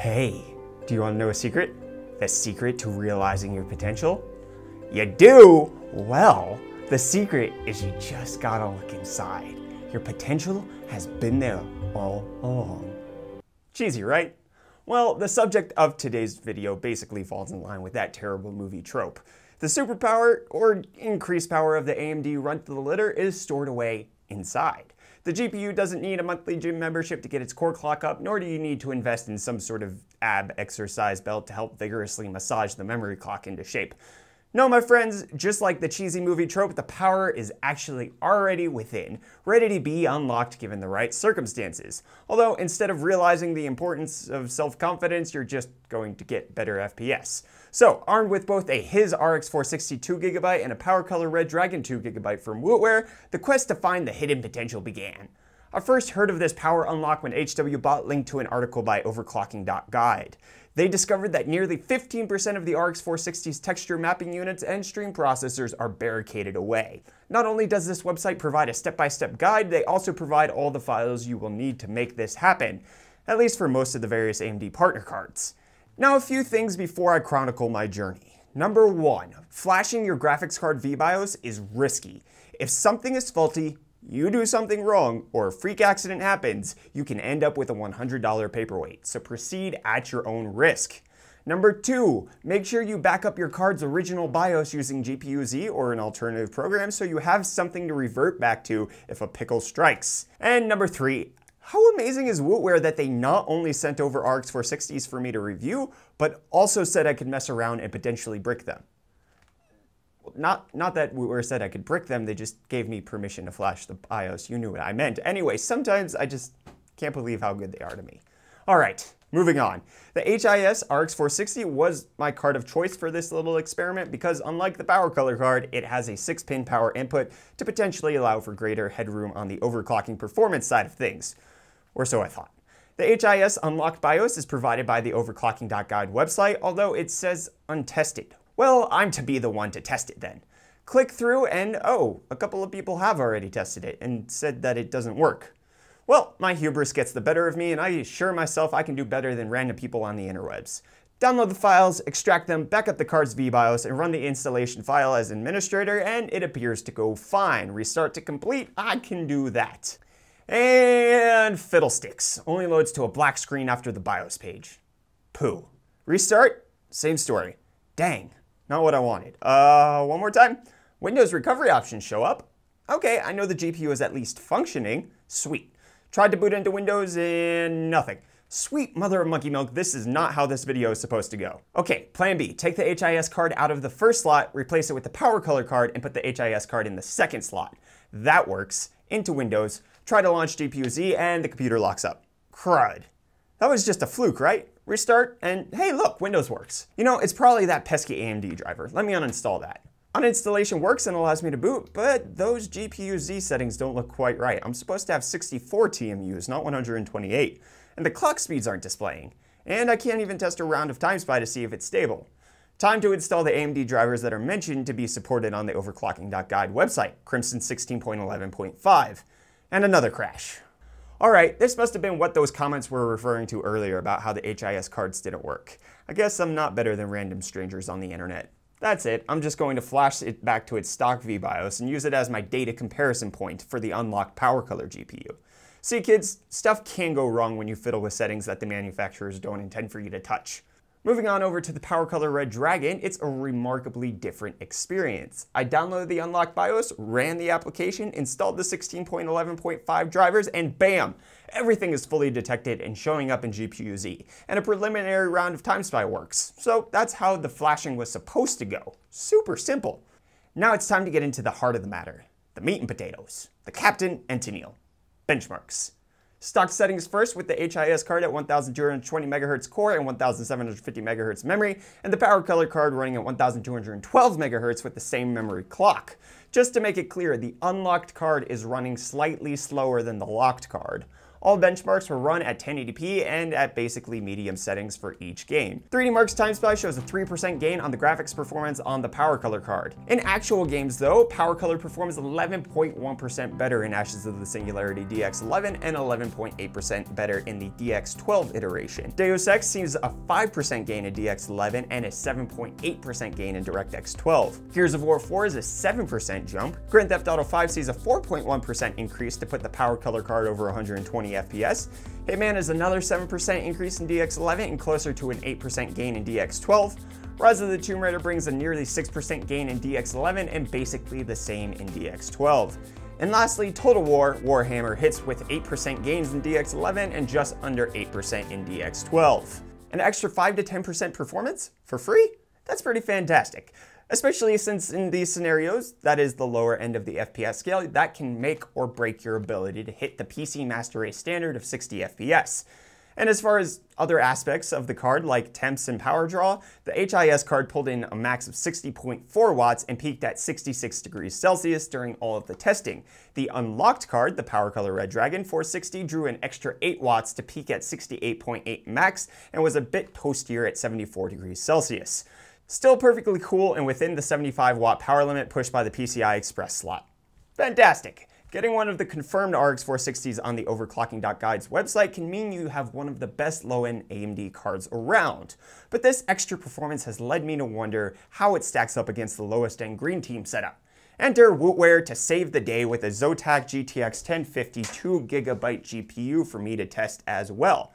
Hey, do you want to know a secret? The secret to realizing your potential? You do? Well, the secret is you just gotta look inside. Your potential has been there all along. Cheesy, right? Well, the subject of today's video basically falls in line with that terrible movie trope. The superpower, or increased power of the AMD run to the litter, is stored away inside. The GPU doesn't need a monthly gym membership to get its core clock up, nor do you need to invest in some sort of ab exercise belt to help vigorously massage the memory clock into shape. No, my friends, just like the cheesy movie trope, the power is actually already within, ready to be unlocked given the right circumstances. Although, instead of realizing the importance of self-confidence, you're just going to get better FPS. So, armed with both a HIS RX 460 2GB and a PowerColor Red Dragon 2GB from Wootware, the quest to find the hidden potential began. I first heard of this power unlock when HWBot linked to an article by Overclocking.guide. They discovered that nearly 15% of the RX 460's texture mapping units and stream processors are barricaded away. Not only does this website provide a step-by-step guide, they also provide all the files you will need to make this happen, at least for most of the various AMD partner cards. Now, a few things before I chronicle my journey. Number 1, flashing your graphics card VBIOS is risky. If something is faulty, you do something wrong, or a freak accident happens, you can end up with a $100 paperweight, so proceed at your own risk. Number 2, make sure you back up your card's original BIOS using GPU-Z or an alternative program so you have something to revert back to if a pickle strikes. And number 3, how amazing is Wootware that they not only sent over RX 460s for me to review, but also said I could mess around and potentially brick them. Not that Wootware said I could brick them, they just gave me permission to flash the BIOS. You knew what I meant. Anyway, sometimes I just can't believe how good they are to me. All right, moving on. The HIS RX 460 was my card of choice for this little experiment because unlike the PowerColor card, it has a 6-pin power input to potentially allow for greater headroom on the overclocking performance side of things. Or so I thought. The HIS unlocked BIOS is provided by the Overclocking.guide website, although it says untested. Well, I'm to be the one to test it then. Click through and oh, a couple of people have already tested it and said that it doesn't work. Well, my hubris gets the better of me and I assure myself I can do better than random people on the interwebs. Download the files, extract them, back up the card's VBIOS, and run the installation file as administrator, and it appears to go fine. Restart to complete, I can do that. And fiddlesticks, only loads to a black screen after the BIOS page. Pooh. Restart, same story. Dang. Not what I wanted. One more time. Windows recovery options show up. Okay, I know the GPU is at least functioning. Sweet. Tried to boot into Windows and nothing. Sweet mother of monkey milk, this is not how this video is supposed to go. Okay, plan B. Take the HIS card out of the first slot, replace it with the PowerColor card, and put the HIS card in the second slot. That works. Into Windows. Try to launch GPU-Z and the computer locks up. Crud. That was just a fluke, right? Restart, and hey look, Windows works. You know, it's probably that pesky AMD driver. Let me uninstall that. Uninstallation works and allows me to boot, but those GPU-Z settings don't look quite right. I'm supposed to have 64 TMUs, not 128. And the clock speeds aren't displaying. And I can't even test a round of TimeSpy to see if it's stable. Time to install the AMD drivers that are mentioned to be supported on the Overclocking.guide website, Crimson 16.11.5. And another crash. Alright, this must have been what those comments were referring to earlier about how the HIS cards didn't work. I guess I'm not better than random strangers on the internet. That's it, I'm just going to flash it back to its stock VBIOS and use it as my data comparison point for the unlocked PowerColor GPU. See kids, stuff can go wrong when you fiddle with settings that the manufacturers don't intend for you to touch. Moving on over to the PowerColor Red Dragon, it's a remarkably different experience. I downloaded the unlocked BIOS, ran the application, installed the 16.11.5 drivers, and bam! Everything is fully detected and showing up in GPU-Z, and a preliminary round of TimeSpy works. So that's how the flashing was supposed to go. Super simple. Now it's time to get into the heart of the matter. The meat and potatoes. The Captain and Tennille. Benchmarks. Stock settings first with the HIS card at 1220 MHz core and 1750 MHz memory, and the PowerColor card running at 1212 MHz with the same memory clock. Just to make it clear, the unlocked card is running slightly slower than the locked card. All benchmarks were run at 1080p and at basically medium settings for each game. 3D Mark's Time Spy shows a 3% gain on the graphics performance on the Power Color card. In actual games though, Power Color performs 11.1% better in Ashes of the Singularity DX11 and 11.8% better in the DX12 iteration. Deus Ex sees a 5% gain in DX11 and a 7.8% gain in DirectX 12. Gears of War 4 is a 7% jump. Grand Theft Auto 5 sees a 4.1% increase to put the Power Color card over 120 FPS. Hitman is another 7% increase in DX11 and closer to an 8% gain in DX12. Rise of the Tomb Raider brings a nearly 6% gain in DX11 and basically the same in DX12. And lastly, Total War Warhammer hits with 8% gains in DX11 and just under 8% in DX12. An extra 5 to 10% performance for free? That's pretty fantastic. Especially since in these scenarios, that is the lower end of the FPS scale, that can make or break your ability to hit the PC Master Race standard of 60 FPS. And as far as other aspects of the card, like temps and power draw, the HIS card pulled in a max of 60.4 watts and peaked at 66 degrees Celsius during all of the testing. The unlocked card, the Power Color Red Dragon 460, drew an extra 8 watts to peak at 68.8 max and was a bit toastier at 74 degrees Celsius. Still perfectly cool and within the 75 watt power limit pushed by the PCI Express slot. Fantastic! Getting one of the confirmed RX 460s on the Overclocking.Guide's website can mean you have one of the best low-end AMD cards around. But this extra performance has led me to wonder how it stacks up against the lowest-end Green Team setup. Enter Wootware to save the day with a Zotac GTX 1050 2GB GPU for me to test as well.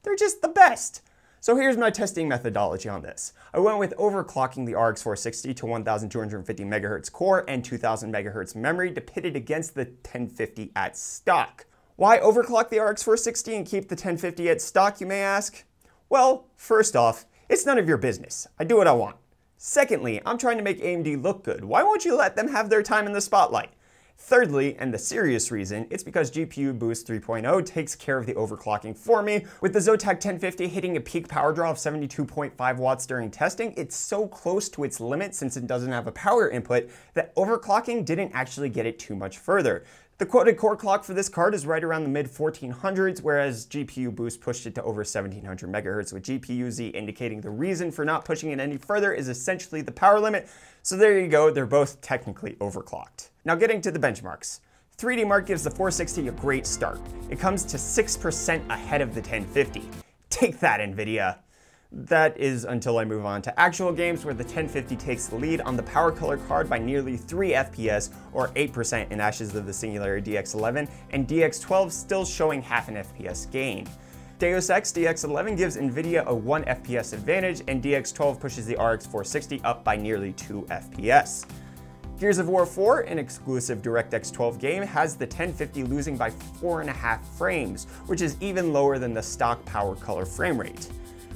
They're just the best! So here's my testing methodology on this. I went with overclocking the RX 460 to 1250 MHz core and 2000 MHz memory to pit it against the 1050 at stock. Why overclock the RX 460 and keep the 1050 at stock, you may ask? Well, first off, it's none of your business. I do what I want. Secondly, I'm trying to make AMD look good. Why won't you let them have their time in the spotlight? Thirdly, and the serious reason, it's because GPU Boost 3.0 takes care of the overclocking for me. With the Zotac 1050 hitting a peak power draw of 72.5 watts during testing, it's so close to its limit since it doesn't have a power input that overclocking didn't actually get it too much further. The quoted core clock for this card is right around the mid 1400s, whereas GPU Boost pushed it to over 1700 MHz, with GPU Z indicating the reason for not pushing it any further is essentially the power limit. So there you go, they're both technically overclocked. Now getting to the benchmarks. 3D Mark gives the 460 a great start. It comes to 6% ahead of the 1050. Take that, NVIDIA. That is until I move on to actual games where the 1050 takes the lead on the Power Color card by nearly 3 FPS or 8% in Ashes of the Singularity DX11 and DX12 still showing half an FPS gain. Deus Ex DX11 gives NVIDIA a 1 FPS advantage and DX12 pushes the RX 460 up by nearly 2 FPS. Gears of War 4, an exclusive DirectX 12 game, has the 1050 losing by 4.5 frames, which is even lower than the stock Power Color frame rate.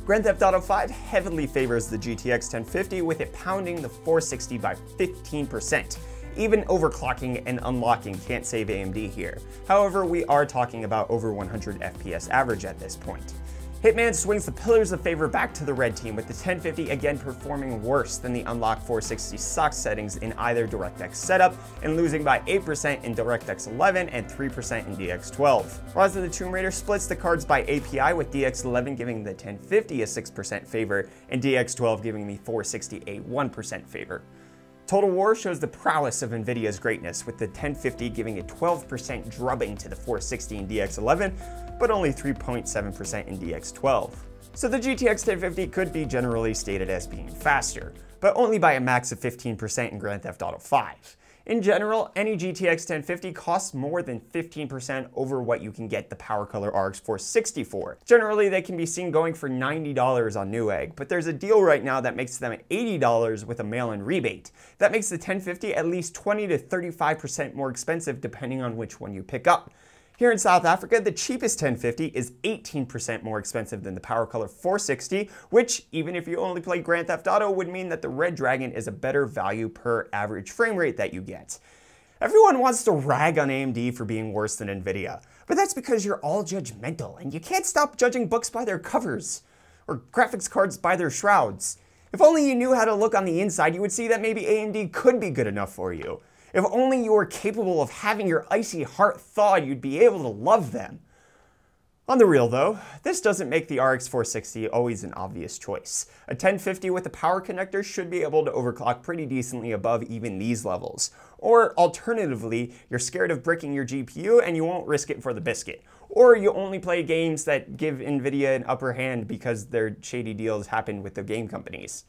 Grand Theft Auto 5 heavily favors the GTX 1050 with it pounding the 460 by 15%. Even overclocking and unlocking can't save AMD here. However, we are talking about over 100 FPS average at this point. Hitman swings the pillars of favor back to the red team with the 1050 again performing worse than the unlocked 460 stock settings in either DirectX setup and losing by 8% in DirectX 11 and 3% in DX12. Rise of the Tomb Raider splits the cards by API with DX11 giving the 1050 a 6% favor and DX12 giving the 460 a 1% favor. Total War shows the prowess of NVIDIA's greatness, with the 1050 giving a 12% drubbing to the 460 in DX11, but only 3.7% in DX12. So the GTX 1050 could be generally stated as being faster, but only by a max of 15% in Grand Theft Auto 5. In general, any GTX 1050 costs more than 15% over what you can get the Power Color RX 460 for. Generally, they can be seen going for $90 on Newegg, but there's a deal right now that makes them $80 with a mail-in rebate. That makes the 1050 at least 20 to 35% more expensive depending on which one you pick up. Here in South Africa, the cheapest 1050 is 18% more expensive than the Power Color 460, which, even if you only play Grand Theft Auto, would mean that the Red Dragon is a better value per average frame rate that you get. Everyone wants to rag on AMD for being worse than NVIDIA, but that's because you're all judgmental, and you can't stop judging books by their covers, or graphics cards by their shrouds. If only you knew how to look on the inside, you would see that maybe AMD could be good enough for you. If only you were capable of having your icy heart thawed, you'd be able to love them. On the real though, this doesn't make the RX 460 always an obvious choice. A 1050 with a power connector should be able to overclock pretty decently above even these levels. Or alternatively, you're scared of bricking your GPU and you won't risk it for the biscuit. Or you only play games that give Nvidia an upper hand because their shady deals happen with the game companies.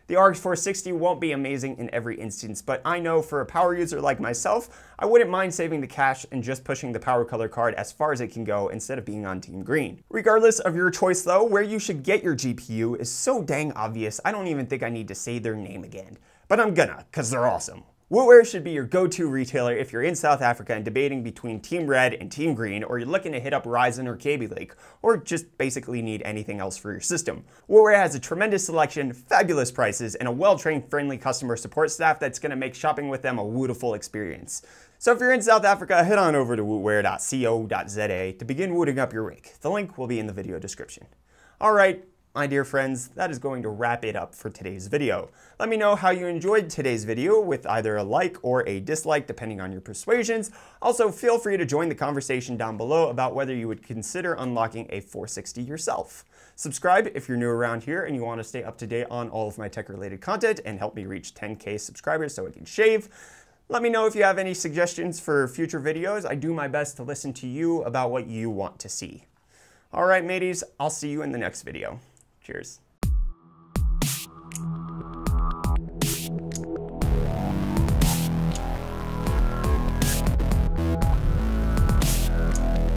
The RX 460 won't be amazing in every instance, but I know for a power user like myself, I wouldn't mind saving the cash and just pushing the power color card as far as it can go instead of being on Team Green. Regardless of your choice though, where you should get your GPU is so dang obvious I don't even think I need to say their name again. But I'm gonna, cause they're awesome. Wootware should be your go-to retailer if you're in South Africa and debating between Team Red and Team Green, or you're looking to hit up Ryzen or Kaby Lake, or just basically need anything else for your system. Wootware has a tremendous selection, fabulous prices, and a well-trained, friendly customer support staff that's going to make shopping with them a wootiful experience. So if you're in South Africa, head on over to wootware.co.za to begin wooting up your rig. The link will be in the video description. Alright, my dear friends, that is going to wrap it up for today's video. Let me know how you enjoyed today's video with either a like or a dislike depending on your persuasions. Also, feel free to join the conversation down below about whether you would consider unlocking a 460 yourself. Subscribe if you're new around here and you want to stay up to date on all of my tech related content and help me reach 10K subscribers so I can shave. Let me know if you have any suggestions for future videos. I do my best to listen to you about what you want to see. Alright mateys, I'll see you in the next video. Cheers.